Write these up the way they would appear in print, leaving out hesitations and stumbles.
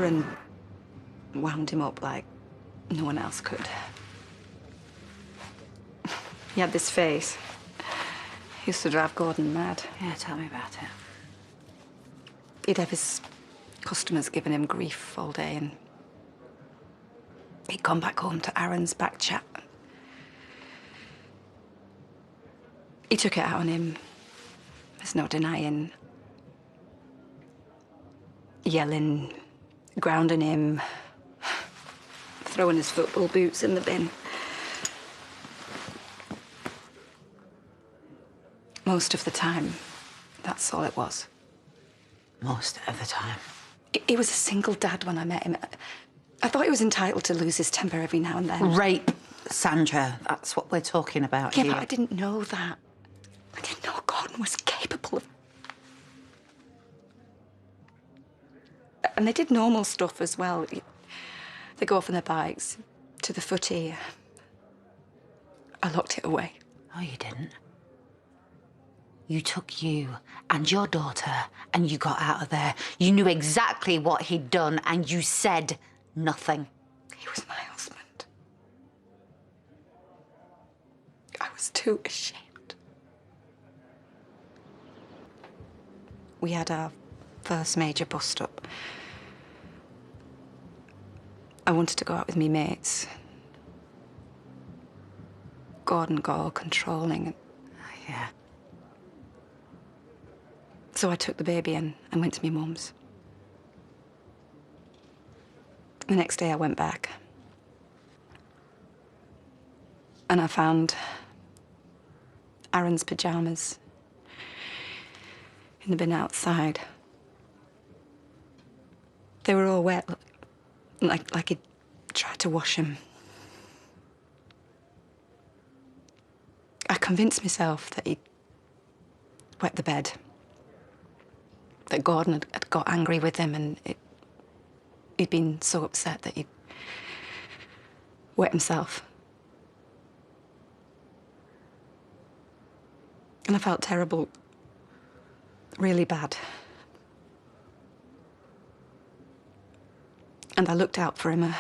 Aaron wound him up like no one else could. He had this face. He used to drive Gordon mad. Yeah, tell me about it. He'd have his customers giving him grief all day, and he'd come back home to Aaron's back chat. He took it out on him. There's no denying. Yelling, grounding him, throwing his football boots in the bin. Most of the time, that's all it was. Most of the time. He was a single dad when I met him. I thought he was entitled to lose his temper every now and then. Rape, Sandra. That's what we're talking about Yeah, here. but I didn't know that. I didn't know Gordon was capable of... And they did normal stuff as well. They go off on their bikes to the footy. I locked it away. Oh, you didn't? You took you and your daughter and you got out of there. You knew exactly what he'd done and you said nothing. He was my husband. I was too ashamed. We had our first major bust-up. I wanted to go out with me mates. Gordon got all controlling. Yeah. So I took the baby and went to my mum's. The next day I went back. And I found Aaron's pyjamas in the bin outside. They were all wet, like he'd tried to wash them. I convinced myself that he'd wet the bed, that Gordon had got angry with him and he'd been so upset that he'd wet himself. And I felt terrible, really bad. And I looked out for him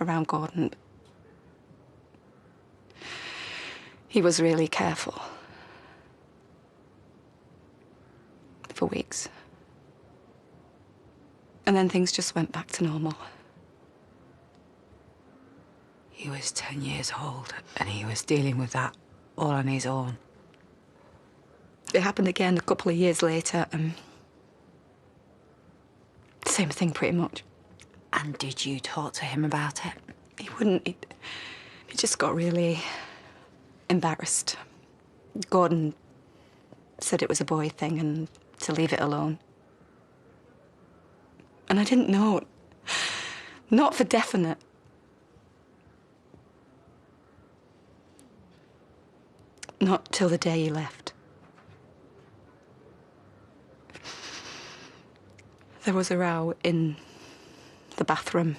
around Gordon. He was really careful. For weeks. And then things just went back to normal. He was 10 years old and he was dealing with that all on his own. It happened again a couple of years later. Same thing, pretty much. And did you talk to him about it? He wouldn't. He just got really embarrassed. Gordon said it was a boy thing and to leave it alone. And I didn't know. Not for definite. Not till the day he left. There was a row in the bathroom.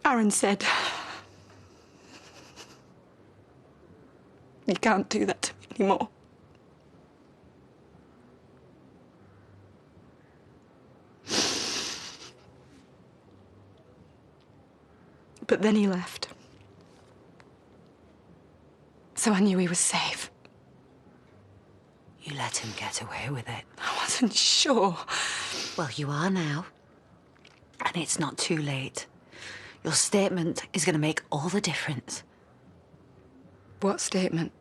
Aaron said, "You can't do that to me anymore." But then he left. So I knew he was safe. You let him get away with it. I wasn't sure. Well, you are now. And it's not too late. Your statement is going to make all the difference. What statement?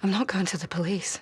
I'm not going to the police.